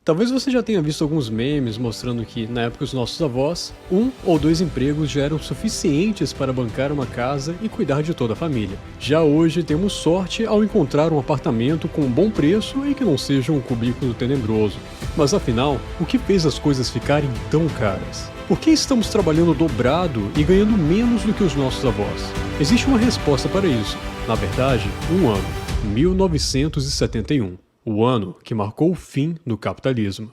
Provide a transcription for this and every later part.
Talvez você já tenha visto alguns memes mostrando que, na época dos nossos avós, 1 ou 2 empregos já eram suficientes para bancar uma casa e cuidar de toda a família. Já hoje temos sorte ao encontrar um apartamento com um bom preço e que não seja um cubículo tenebroso. Mas afinal, o que fez as coisas ficarem tão caras? Por que estamos trabalhando dobrado e ganhando menos do que os nossos avós? Existe uma resposta para isso. Na verdade, um ano: 1971. O ano que marcou o fim do capitalismo.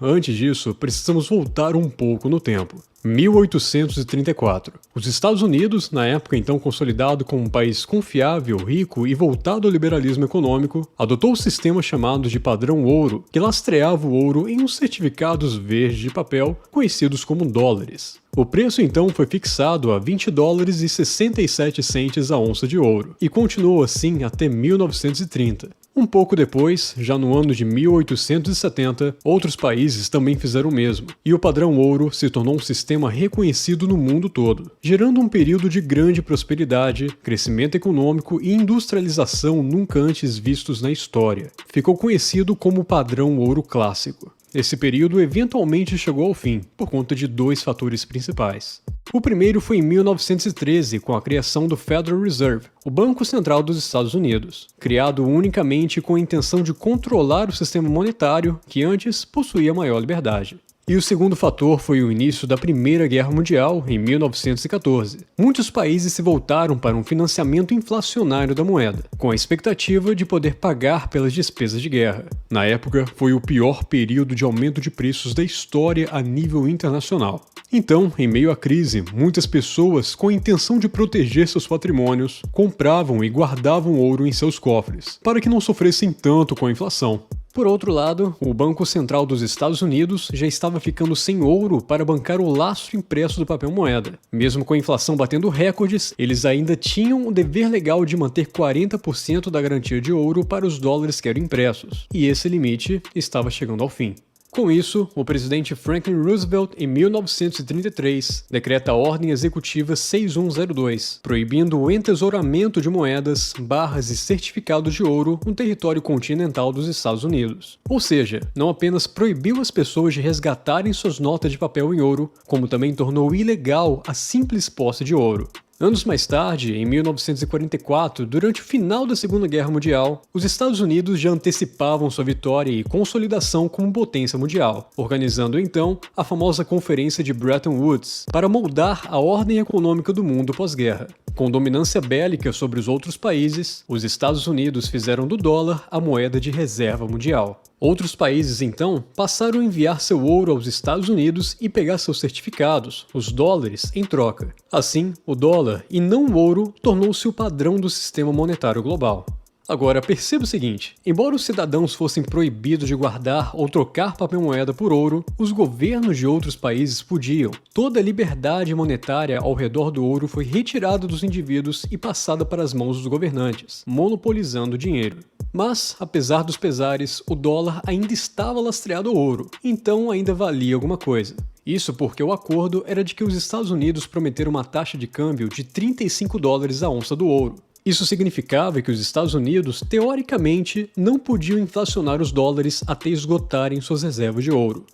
Antes disso, precisamos voltar um pouco no tempo. 1834. Os Estados Unidos, na época então consolidado como um país confiável, rico e voltado ao liberalismo econômico, adotou o sistema chamado de padrão ouro, que lastreava o ouro em uns certificados verdes de papel, conhecidos como dólares. O preço então foi fixado a $20,67 a onça de ouro, e continuou assim até 1930. Um pouco depois, já no ano de 1870, outros países também fizeram o mesmo, e o padrão ouro se tornou um sistema reconhecido no mundo todo, gerando um período de grande prosperidade, crescimento econômico e industrialização nunca antes vistos na história. Ficou conhecido como o padrão ouro clássico. Esse período eventualmente chegou ao fim, por conta de 2 fatores principais. O primeiro foi em 1913, com a criação do Federal Reserve, o Banco Central dos Estados Unidos, criado unicamente com a intenção de controlar o sistema monetário, que antes possuía maior liberdade. E o segundo fator foi o início da Primeira Guerra Mundial, em 1914. Muitos países se voltaram para um financiamento inflacionário da moeda, com a expectativa de poder pagar pelas despesas de guerra. Na época, foi o pior período de aumento de preços da história a nível internacional. Então, em meio à crise, muitas pessoas, com a intenção de proteger seus patrimônios, compravam e guardavam ouro em seus cofres, para que não sofressem tanto com a inflação. Por outro lado, o Banco Central dos Estados Unidos já estava ficando sem ouro para bancar o lastro impresso do papel moeda. Mesmo com a inflação batendo recordes, eles ainda tinham o dever legal de manter 40% da garantia de ouro para os dólares que eram impressos, e esse limite estava chegando ao fim. Com isso, o presidente Franklin Roosevelt, em 1933, decreta a Ordem Executiva 6102, proibindo o entesouramento de moedas, barras e certificados de ouro no território continental dos Estados Unidos. Ou seja, não apenas proibiu as pessoas de resgatarem suas notas de papel em ouro, como também tornou ilegal a simples posse de ouro. Anos mais tarde, em 1944, durante o final da Segunda Guerra Mundial, os Estados Unidos já antecipavam sua vitória e consolidação como potência mundial, organizando então a famosa Conferência de Bretton Woods para moldar a ordem econômica do mundo pós-guerra. Com dominância bélica sobre os outros países, os Estados Unidos fizeram do dólar a moeda de reserva mundial. Outros países, então, passaram a enviar seu ouro aos Estados Unidos e pegar seus certificados, os dólares, em troca. Assim, o dólar, e não o ouro, tornou-se o padrão do sistema monetário global. Agora, perceba o seguinte: embora os cidadãos fossem proibidos de guardar ou trocar papel moeda por ouro, os governos de outros países podiam. Toda a liberdade monetária ao redor do ouro foi retirada dos indivíduos e passada para as mãos dos governantes, monopolizando o dinheiro. Mas, apesar dos pesares, o dólar ainda estava lastreado ao ouro, então ainda valia alguma coisa. Isso porque o acordo era de que os Estados Unidos prometeram uma taxa de câmbio de $35 a onça do ouro. Isso significava que os Estados Unidos, teoricamente, não podiam inflacionar os dólares até esgotarem suas reservas de ouro.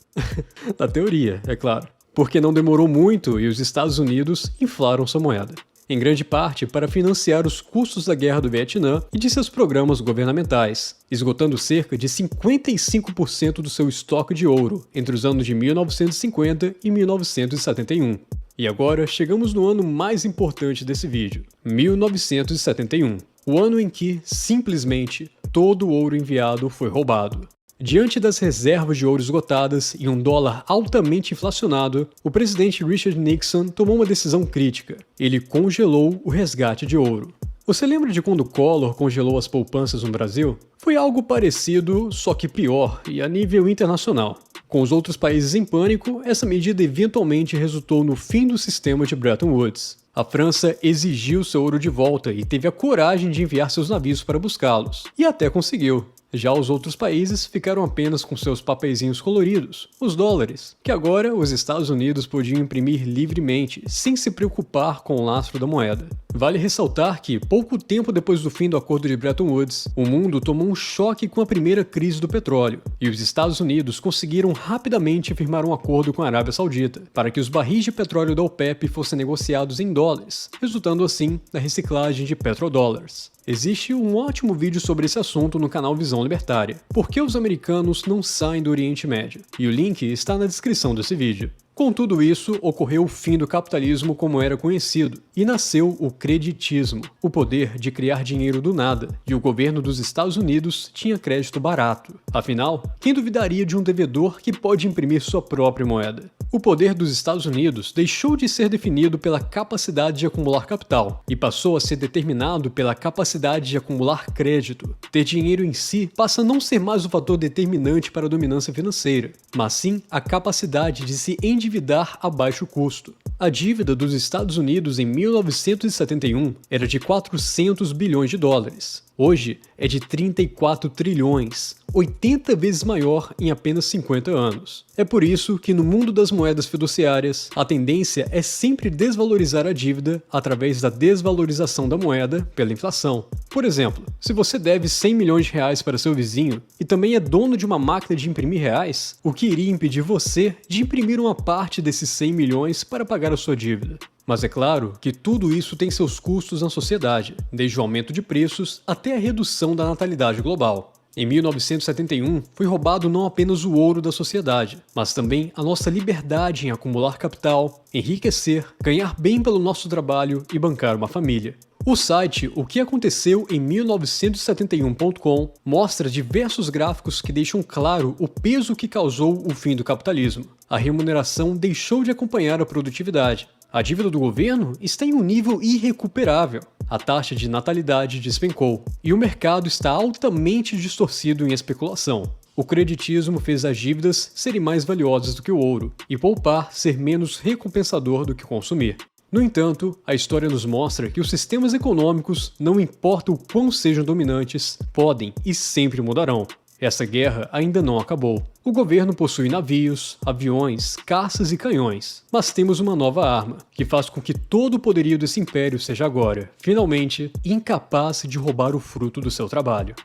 Na teoria, é claro. Porque não demorou muito e os Estados Unidos inflaram sua moeda. Em grande parte para financiar os custos da Guerra do Vietnã e de seus programas governamentais, esgotando cerca de 55% do seu estoque de ouro entre os anos de 1950 e 1971. E agora chegamos no ano mais importante desse vídeo, 1971, o ano em que, simplesmente, todo o ouro enviado foi roubado. Diante das reservas de ouro esgotadas e um dólar altamente inflacionado, o presidente Richard Nixon tomou uma decisão crítica. Ele congelou o resgate de ouro. Você lembra de quando Collor congelou as poupanças no Brasil? Foi algo parecido, só que pior, e a nível internacional. Com os outros países em pânico, essa medida eventualmente resultou no fim do sistema de Bretton Woods. A França exigiu seu ouro de volta e teve a coragem de enviar seus navios para buscá-los. E até conseguiu. Já os outros países ficaram apenas com seus papeizinhos coloridos, os dólares, que agora os Estados Unidos podiam imprimir livremente, sem se preocupar com o lastro da moeda. Vale ressaltar que, pouco tempo depois do fim do Acordo de Bretton Woods, o mundo tomou um choque com a primeira crise do petróleo, e os Estados Unidos conseguiram rapidamente firmar um acordo com a Arábia Saudita, para que os barris de petróleo da OPEP fossem negociados em dólares, resultando assim na reciclagem de petrodólares. Existe um ótimo vídeo sobre esse assunto no canal Visão Libertária, Por que os americanos não saem do Oriente Médio? E o link está na descrição desse vídeo. Com tudo isso, ocorreu o fim do capitalismo como era conhecido, e nasceu o creditismo, o poder de criar dinheiro do nada, e o governo dos Estados Unidos tinha crédito barato. Afinal, quem duvidaria de um devedor que pode imprimir sua própria moeda? O poder dos Estados Unidos deixou de ser definido pela capacidade de acumular capital, e passou a ser determinado pela capacidade de acumular crédito. Ter dinheiro em si passa a não ser mais o fator determinante para a dominância financeira, mas sim a capacidade de se endividar a baixo custo. A dívida dos Estados Unidos em 1971 era de 400 bilhões de dólares. Hoje é de 34 trilhões, 80 vezes maior em apenas 50 anos. É por isso que no mundo das moedas fiduciárias, a tendência é sempre desvalorizar a dívida através da desvalorização da moeda pela inflação. Por exemplo, se você deve 100 milhões de reais para seu vizinho e também é dono de uma máquina de imprimir reais, o que iria impedir você de imprimir uma parte desses 100 milhões para pagar a sua dívida? Mas é claro que tudo isso tem seus custos na sociedade, desde o aumento de preços até a redução da natalidade global. Em 1971, foi roubado não apenas o ouro da sociedade, mas também a nossa liberdade em acumular capital, enriquecer, ganhar bem pelo nosso trabalho e bancar uma família. O site O que aconteceu em 1971.com mostra diversos gráficos que deixam claro o peso que causou o fim do capitalismo. A remuneração deixou de acompanhar a produtividade. A dívida do governo está em um nível irrecuperável. A taxa de natalidade despencou. E o mercado está altamente distorcido em especulação. O creditismo fez as dívidas serem mais valiosas do que o ouro, e poupar ser menos recompensador do que consumir. No entanto, a história nos mostra que os sistemas econômicos, não importa o quão sejam dominantes, podem e sempre mudarão. Essa guerra ainda não acabou. O governo possui navios, aviões, caças e canhões, mas temos uma nova arma, que faz com que todo o poderio desse império seja agora, finalmente, incapaz de roubar o fruto do seu trabalho.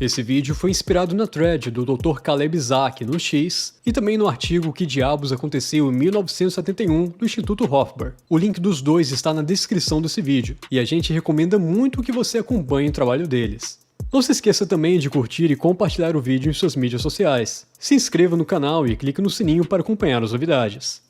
Esse vídeo foi inspirado na thread do Dr. Caleb Zack no X e também no artigo Que Diabos Aconteceu em 1971 do Instituto Rothbard. O link dos dois está na descrição desse vídeo e a gente recomenda muito que você acompanhe o trabalho deles. Não se esqueça também de curtir e compartilhar o vídeo em suas mídias sociais. Se inscreva no canal e clique no sininho para acompanhar as novidades.